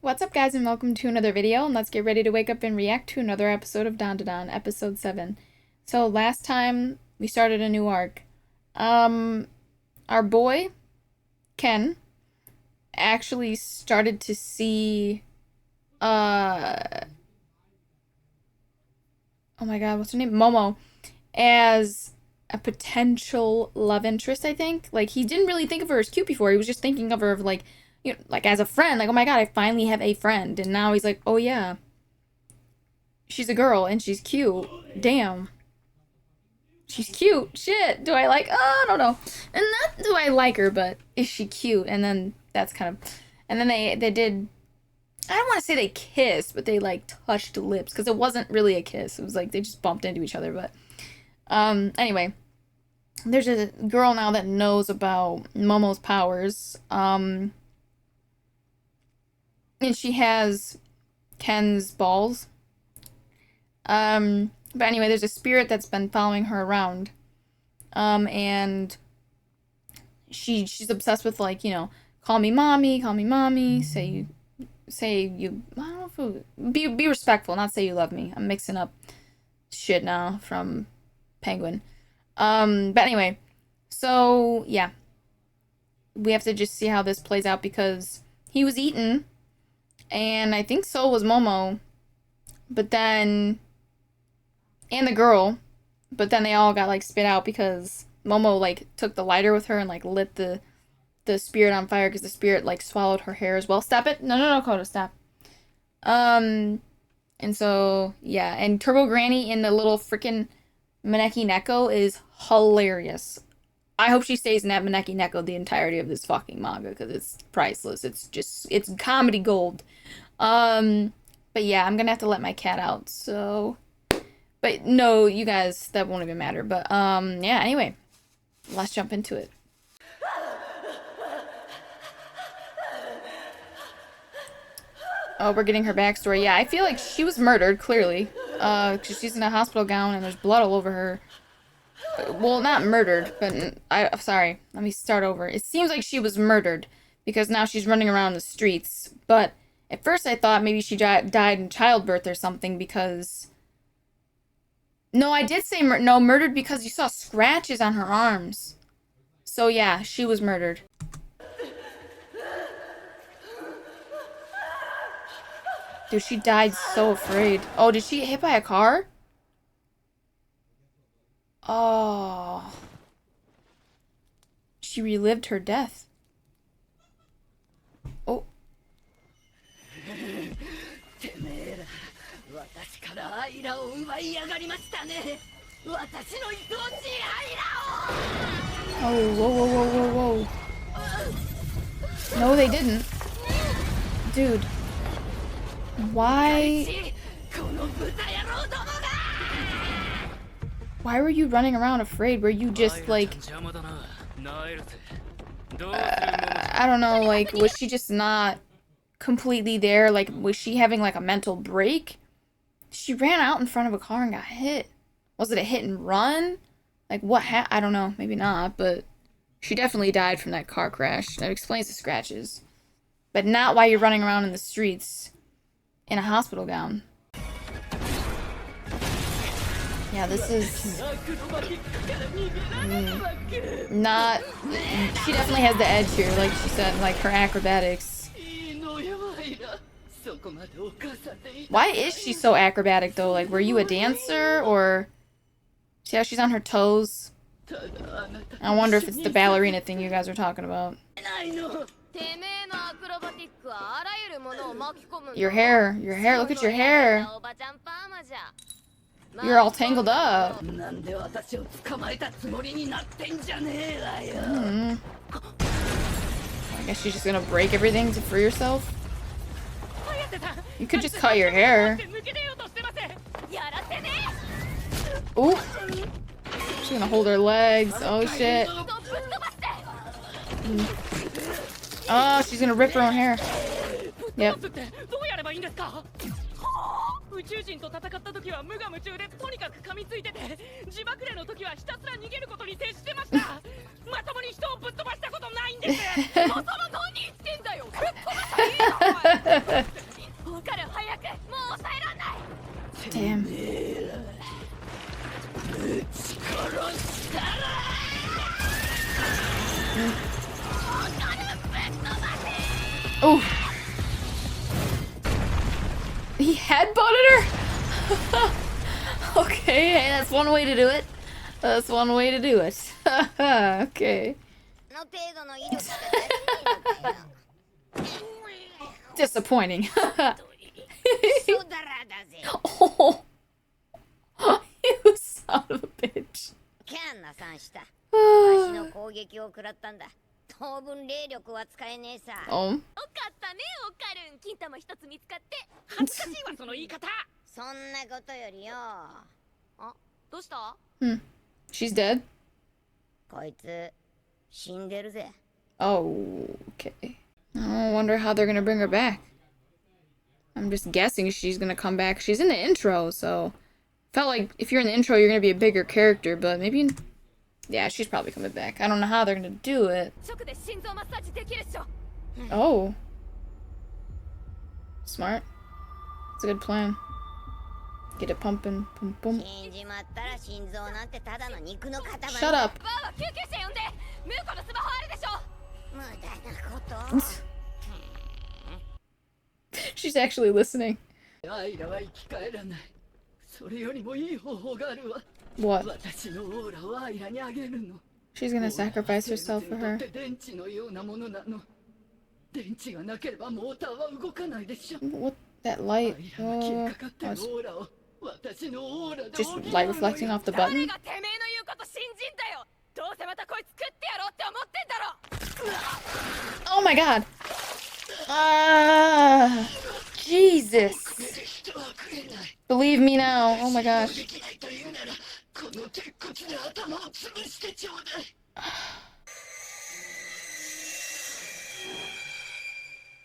What's up, guys, and welcome to another video, and let's get ready to wake up and react to another episode of Dandadan, episode 7. So last time we started a new arc. Our boy, Ken, actually started to see, oh my god, what's her name? Momo, as a potential love interest, I think. Like, he didn't really think of her as cute before. He was just thinking of her of, like, you know, like as a friend. Like, oh my god, I finally have a friend. And now he's like, oh yeah, she's a girl and she's cute. Damn. She's cute. Shit. Do I like, I don't know. And not do I like her, but is she cute? And then that's kind of, and then they did, I don't want to say they kissed, but they like touched lips, because it wasn't really a kiss. It was like they just bumped into each other. But anyway, there's a girl now that knows about Momo's powers. And she has Ken's balls. But anyway, there's a spirit that's been following her around. And she's obsessed with, like, you know, call me mommy, say you, I don't know if it would, be respectful, not say you love me. I'm mixing up shit now from Penguin. But anyway, so yeah. We have to just see how this plays out, because he was eaten, and I think so was Momo, but then, and the girl, but then they all got, like, spit out because Momo, like, took the lighter with her and, like, lit the spirit on fire, because the spirit, like, swallowed her hair as well. Stop it. No, Koda, stop. And so, yeah, and Turbo Granny in the little freaking Maneki Neko is hilarious. I hope she stays in that Maneki Neko the entirety of this fucking manga, because it's priceless. It's comedy gold. But yeah, I'm gonna have to let my cat out, so... But no, you guys, that won't even matter. But, yeah, anyway. Let's jump into it. Oh, we're getting her backstory. Yeah, I feel like she was murdered, clearly. Because she's in a hospital gown and there's blood all over her. Well, not murdered, but sorry. Let me start over. It seems like she was murdered, because now she's running around the streets. But at first I thought maybe she died in childbirth or something, because... No, I did say murdered, because you saw scratches on her arms. So yeah, she was murdered. Dude, she died so afraid. Oh, did she get hit by a car? Oh. She relived her death. Oh. Oh, whoa. No, they didn't. Dude. Why were you running around afraid? Were you just, like... I don't know, like, was she just not completely there? Like, was she having, like, a mental break? She ran out in front of a car and got hit. Was it a hit and run? Like, what I don't know, maybe not, but she definitely died from that car crash. That explains the scratches. But not while you're running around in the streets in a hospital gown. Yeah, this is not... She definitely has the edge here, like she said, like her acrobatics. Why is she so acrobatic, though? Like, were you a dancer, or... See how she's on her toes? I wonder if it's the ballerina thing you guys are talking about. Your hair, look at your hair. You're all tangled up. I guess she's just gonna break everything to free herself. You could just cut your hair. Ooh. She's gonna hold her legs. Oh shit. Oh, she's gonna rip her own hair. Yep. Damn. Oh. He headbutted her? Okay, hey, that's one way to do it. That's one way to do it. Okay. Disappointing. Oh. You son of a bitch. Oh. She's dead? Oh, okay. I wonder how they're gonna bring her back. I'm just guessing she's gonna come back. She's in the intro, so... Felt like if you're in the intro, you're gonna be a bigger character, but maybe... Yeah, she's probably coming back. I don't know how they're gonna do it. Oh. Smart. It's a good plan. Get it pumping. Pum pum. Shut up. She's actually listening. What? She's gonna sacrifice herself for her. What? That light? Oh, just light reflecting off the button? Oh my god! Jesus! Believe me now. Oh my gosh.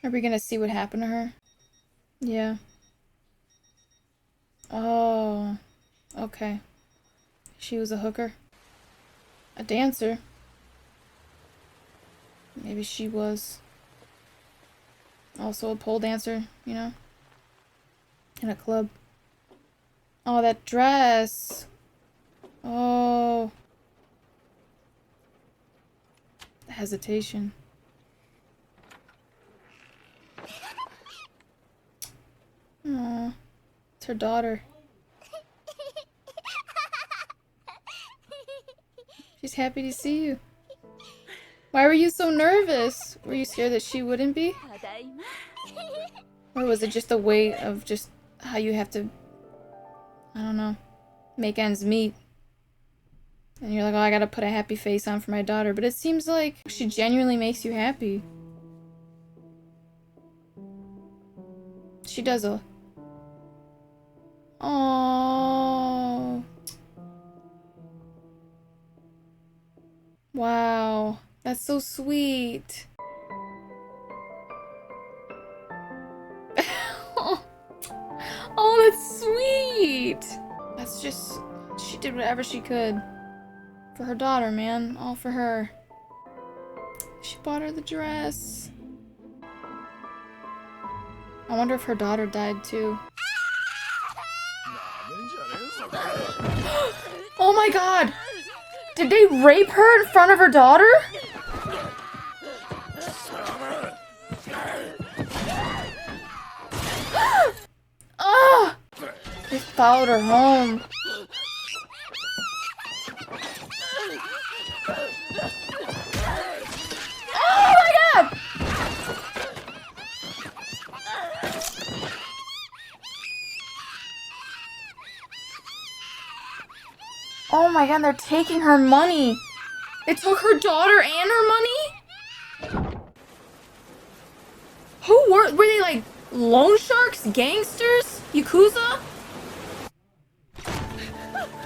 Are we gonna see what happened to her? Yeah. Oh. Okay. She was a hooker. A dancer. Maybe she was also a pole dancer, you know? In a club. Oh, that dress. Oh. The hesitation. Aww. It's her daughter. She's happy to see you. Why were you so nervous? Were you scared that she wouldn't be? Or was it just a weight of just how you have to, I don't know, make ends meet? And you're like, oh, I gotta put a happy face on for my daughter. But it seems like she genuinely makes you happy. She does a... Oh. Wow. That's so sweet. Oh, that's sweet. That's just... She did whatever she could. For her daughter, man. All for her. She bought her the dress. I wonder if her daughter died too. Oh my god! Did they rape her in front of her daughter? Oh! They followed her home. Oh my god! Oh my god, they're taking her money. They took her daughter and her money? Who were they, like loan sharks? Gangsters? Yakuza?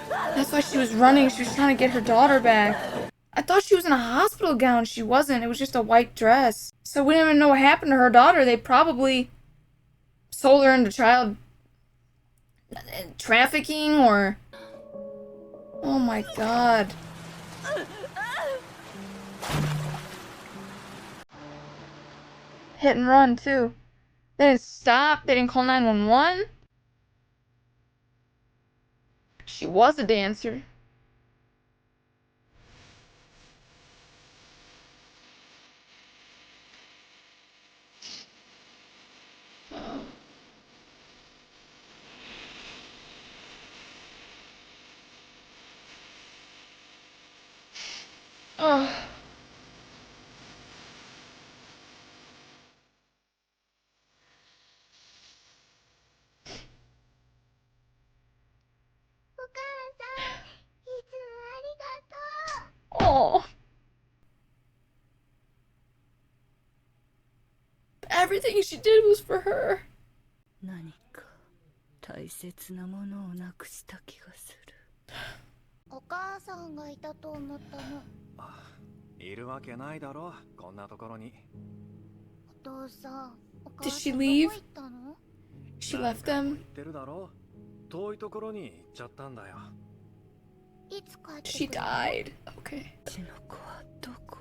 That's why she was running. She was trying to get her daughter back. I thought she was in a hospital gown. She wasn't. It was just a white dress. So we didn't even know what happened to her daughter. They probably sold her into child trafficking or... Oh my god. Hit and run too. They didn't stop. They didn't call 911. She was a dancer. Oh. Oh. Everything she did was for her. 何か大切なものをなくした気がする。お母さんがいたと思ったの。いるわけないだろ、こんなところに。お父さん、お母 Did さ she んどこ leave? 行ったの？ She 何 left 回も them. 言ってるだろ、遠いところに行っちゃったんだよ。いつ帰って She くるの？ died. Okay. うちの子はどこ？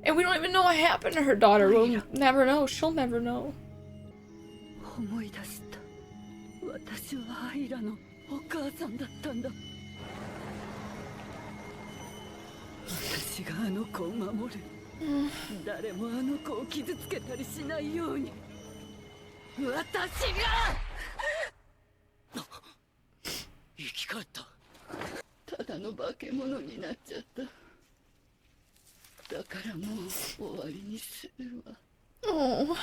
And we don't even know what happened to her daughter. We'll never know. She'll never know. 思い出した。私はアイラのお母さんだったんだ。私があの子を守る。誰もあの子を傷つけたりしないように。私が生き返った。ただの化け物になっちゃった。だからもう終わりにするわ。 Oh.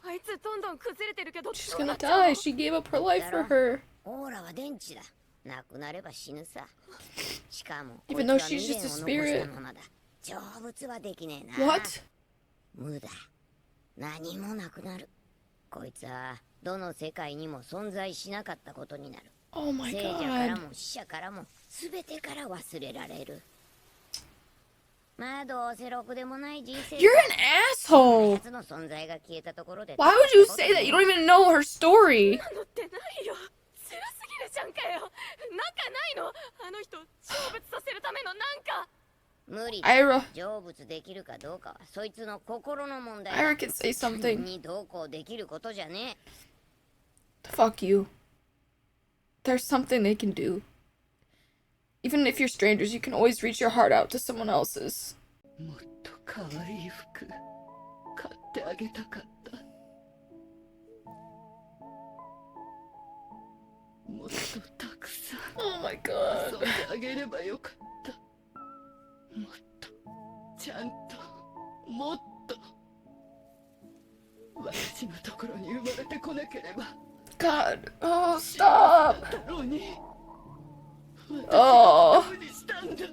あいつどんどん崩れてるけど She's gonna die. She gave up her life for her. オーラは電池だ。なくなれば死ぬさ。しかも、 Even though she's just a spirit. 成仏はできねえな。 What? 無だ。何もなくなる。こいつはどの世界にも存在しなかったことになる。 Oh my 聖者から god. も死者からも全てから忘れられる。まあどうせろくでもない人生。 You're an asshole. 奴の存在が消えたところで。 Why would you say that? You don't even know her story. のってないよ。強すぎるじゃんかよ。なんかないの？あの人成仏させるためのなんか。無理。 Ira. 成仏できるかどうかはそいつの心の問題。 Ira can say something. にどうこうできることじゃねえ。 Fuck you. There's something they can do. Even if you're strangers, you can always reach your heart out to someone else's. もっと可愛い服買ってあげたかった。もっとたくさん Oh my 遊 god. んであげればよかった。もっとちゃんともっと私のところに生まれてこなければ God. Oh, stop. だろうに。 Oh. 私が無にしたんだ。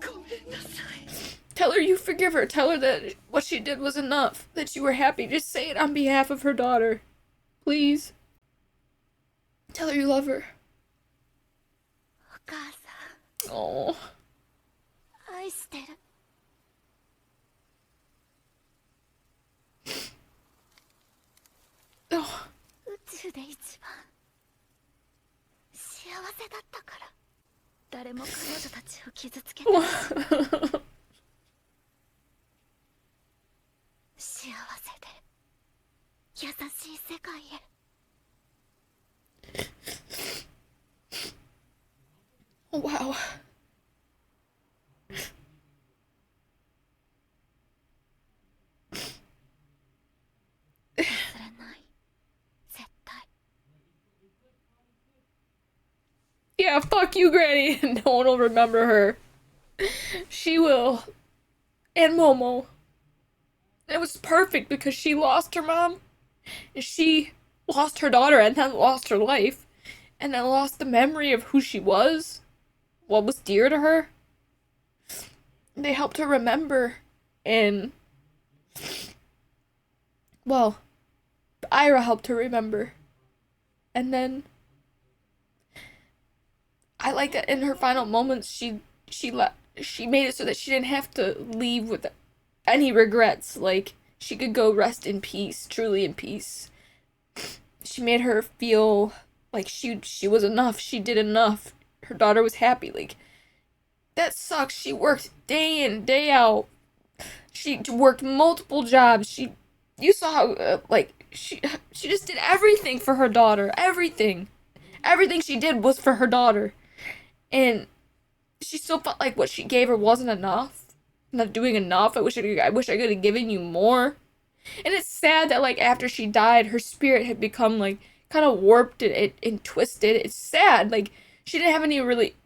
ごめんなさい。 Tell her you forgive her. Tell her that what she did was enough. That you were happy. Just say it on behalf of her daughter. Please. Tell her you love her. お母さ Oh. ん、愛してる。Oh. 宇宙で一番幸せだったから。誰も彼女たちを傷つけない。幸せで優しい世界へ。 Oh, wow. 忘れない。絶対。 Yeah, fuck you, Granny. No one will remember her. She will. And Momo. It was perfect because she lost her mom. And she lost her daughter and then lost her life. And then lost the memory of who she was. What was dear to her. They helped her remember. And, well, Ira helped her remember. And then I like that in her final moments she made it so that she didn't have to leave with any regrets. Like, she could go rest in peace, truly in peace. She made her feel like she was enough. She did enough. Her daughter was happy. Like, that sucks. She worked day in, day out. She worked multiple jobs. You saw how, she just did everything for her daughter. Everything. Everything she did was for her daughter. And she still felt like what she gave her wasn't enough. Not doing enough. I wish I could have given you more. And it's sad that like after she died, her spirit had become like kind of warped and twisted. It's sad. Like she didn't have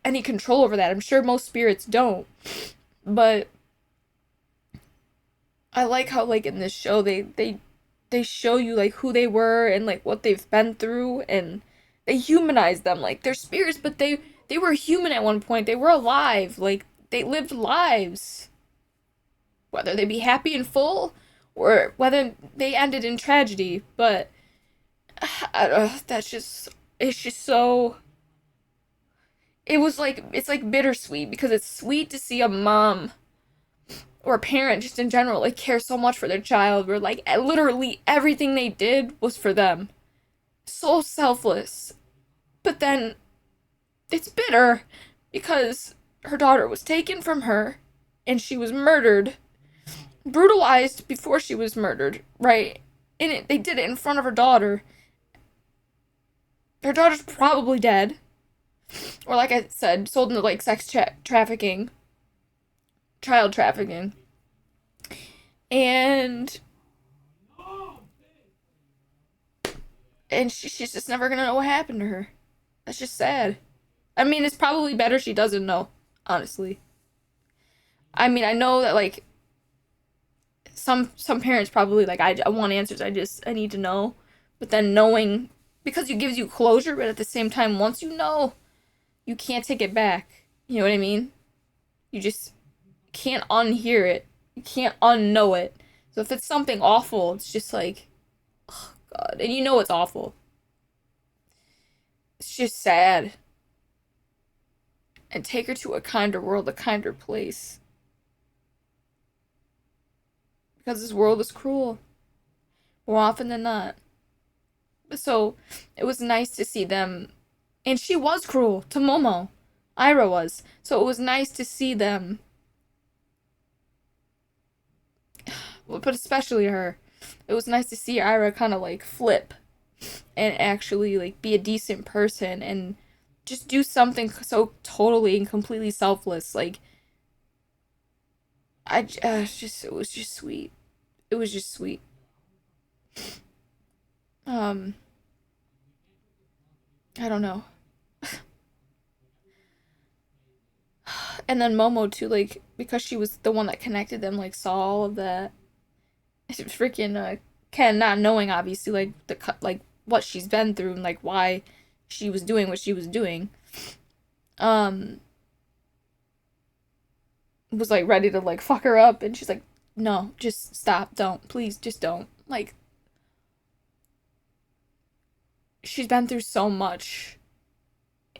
any control over that. I'm sure most spirits don't. But I like how like in this show they show you like who they were and like what they've been through, and they humanize them. Like they're spirits, but they were human at one point. They were alive. Like they lived lives. Whether they be happy and full or whether they ended in tragedy, but it's just so it's like bittersweet because it's sweet to see a mom or a parent just in general like care so much for their child where like literally everything they did was for them. So selfless. But then it's bitter because her daughter was taken from her and she was murdered, brutalized before she was murdered, right? And they did it in front of her daughter. Her daughter's probably dead. Or like I said, sold into like trafficking, child trafficking. And she's just never gonna know what happened to her. That's just sad. I mean, it's probably better she doesn't know, honestly. I mean, I know that like some parents probably like I want answers. I need to know. But then knowing because it gives you closure, but at the same time once you know, you can't take it back. You know what I mean? You just can't unhear it. You can't unknow it. So if it's something awful, it's just like, oh God. And you know it's awful. It's just sad. And take her to a kinder world, a kinder place. Because this world is cruel. More often than not. So it was nice to see them. And she was cruel to Momo. Ira was. So it was nice to see them. But especially her. It was nice to see Ira kind of like flip. And actually like be a decent person. And just do something so totally and completely selfless. Like. It was just sweet. It was just sweet. I don't know. And then Momo too, like because she was the one that connected them, like saw all of that. Freaking Ken not knowing obviously like like what she's been through and like why she was doing what she was doing. Was like ready to like fuck her up, and she's like, no, just stop, don't, please, just don't. Like she's been through so much.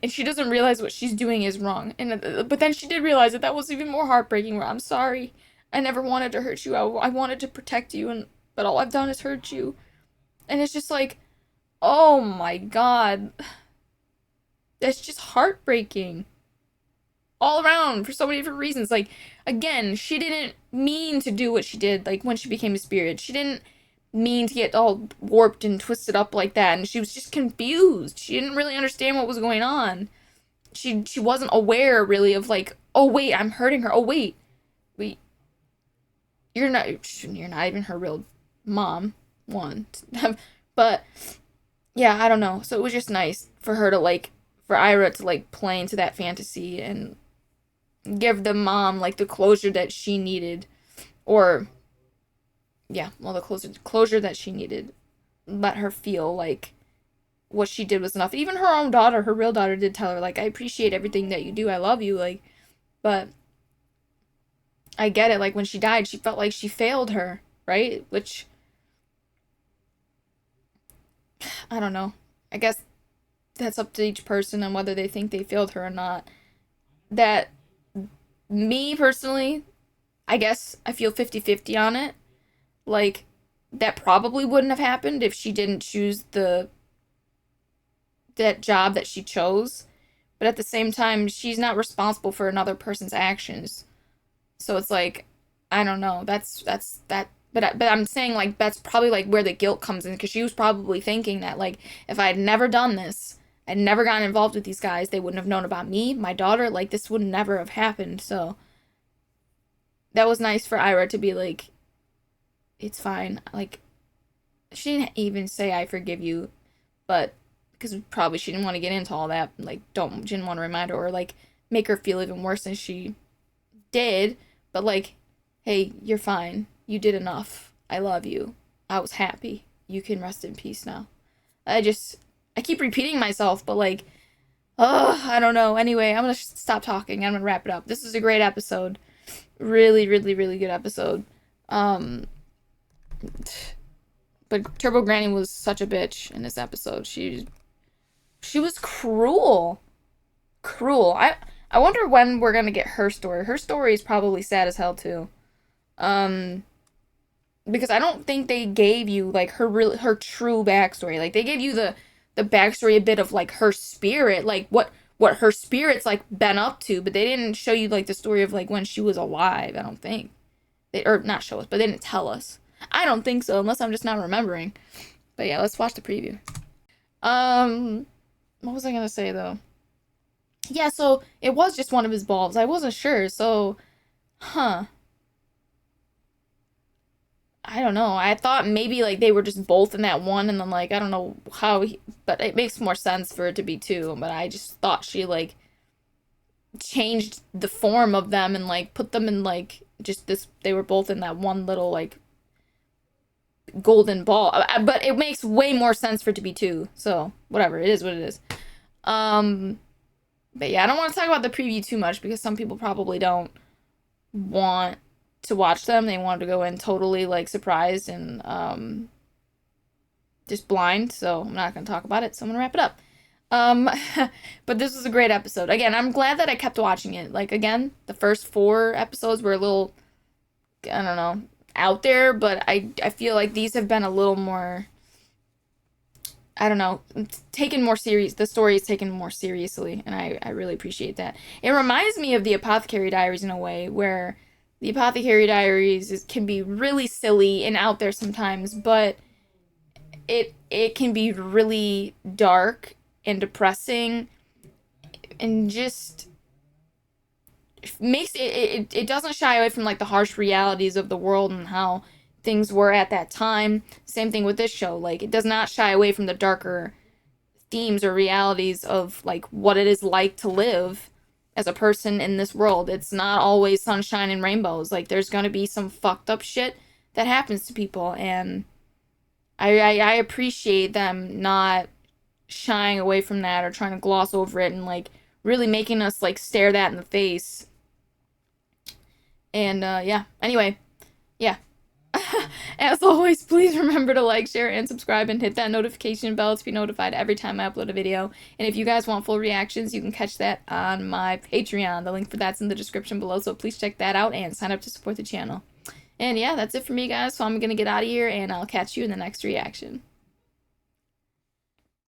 And she doesn't realize what she's doing is wrong. And but then she did realize that was even more heartbreaking. Where I'm sorry, I never wanted to hurt you. I wanted to protect you, and but all I've done is hurt you. And it's just like, oh my God, that's just heartbreaking. All around for so many different reasons. Like again, she didn't mean to do what she did. Like when she became a spirit, she didn't mean to get all warped and twisted up like that, and she was just confused. She didn't really understand what was going on. She wasn't aware really of like, oh wait, I'm hurting her. Oh wait, you're not even her real mom. One, but yeah, I don't know. So it was just nice for her to like, for Ira to like play into that fantasy and give the mom like the closure that she needed, or yeah, well, the closure that she needed. Let her feel like what she did was enough. Even her own daughter, her real daughter, did tell her, like, I appreciate everything that you do. I love you. Like, but I get it. Like, when she died, she felt like she failed her, right? Which, I don't know. I guess that's up to each person on whether they think they failed her or not. That, me personally, I guess I feel 50-50 on it. Like, that probably wouldn't have happened if she didn't choose that job that she chose. but at the same time, she's not responsible for another person's actions. So it's like, I don't know. That's that. But I'm saying like that's probably like where the guilt comes in because she was probably thinking that like if I had never done this, I'd never gotten involved with these guys, they wouldn't have known about me, my daughter. Like this would never have happened. So that was nice for Ira to be like, it's fine. Like she didn't even say I forgive you, but because probably she didn't want to get into all that. Like didn't want to remind her or like make her feel even worse than she did. But like, hey, you're fine. You did enough. I love you. I was happy. You can rest in peace now. I keep repeating myself, but like, I don't know. Anyway, I'm gonna stop talking. I'm gonna wrap it up. This is a great episode. Really, really, really good episode. But Turbo Granny was such a bitch in this episode. She was cruel. Cruel. I wonder when we're gonna get her story. Her story is probably sad as hell too. Because I don't think they gave you like her true backstory. Like they gave you the backstory a bit of like her spirit, like what her spirit's like been up to, but they didn't show you like the story of like when she was alive. I don't think or not show us, but they didn't tell us. I don't think so, unless I'm just not remembering. But yeah, let's watch the preview. What was I gonna say though? Yeah, so it was just one of his balls. I wasn't sure, so I don't know. I thought maybe like they were just both in that one, and then like I don't know how, but it makes more sense for it to be two. But I just thought she like changed the form of them and like put them in like just this. They were both in that one little like golden ball. But it makes way more sense for it to be two. So whatever, it is what it is. But yeah, I don't want to talk about the preview too much because some people probably don't want to watch them. They wanted to go in totally like surprised and just blind, so I'm not gonna talk about it, so I'm gonna wrap it up. But this was a great episode. Again, I'm glad that I kept watching it. Like again, the first 4 episodes were a little, I don't know, out there, but I feel like these have been a little more, I don't know, taken more serious. The story is taken more seriously, and I really appreciate that. It reminds me of the Apothecary Diaries in a way, where the Apothecary Diaries can be really silly and out there sometimes, but it can be really dark and depressing, and just makes it doesn't shy away from like the harsh realities of the world and how things were at that time. Same thing with this show. Like it does not shy away from the darker themes or realities of like what it is like to live as a person in this world. It's not always sunshine and rainbows. Like there's gonna be some fucked up shit that happens to people, and I appreciate them not shying away from that or trying to gloss over it and like really making us like stare that in the face. And yeah. Anyway, yeah. As always, please remember to like, share, and subscribe, and hit that notification bell to be notified every time I upload a video. And if you guys want full reactions, you can catch that on my Patreon. The link for that's in the description below, so please check that out and sign up to support the channel. And yeah, that's it for me, guys, so I'm gonna get out of here, and I'll catch you in the next reaction.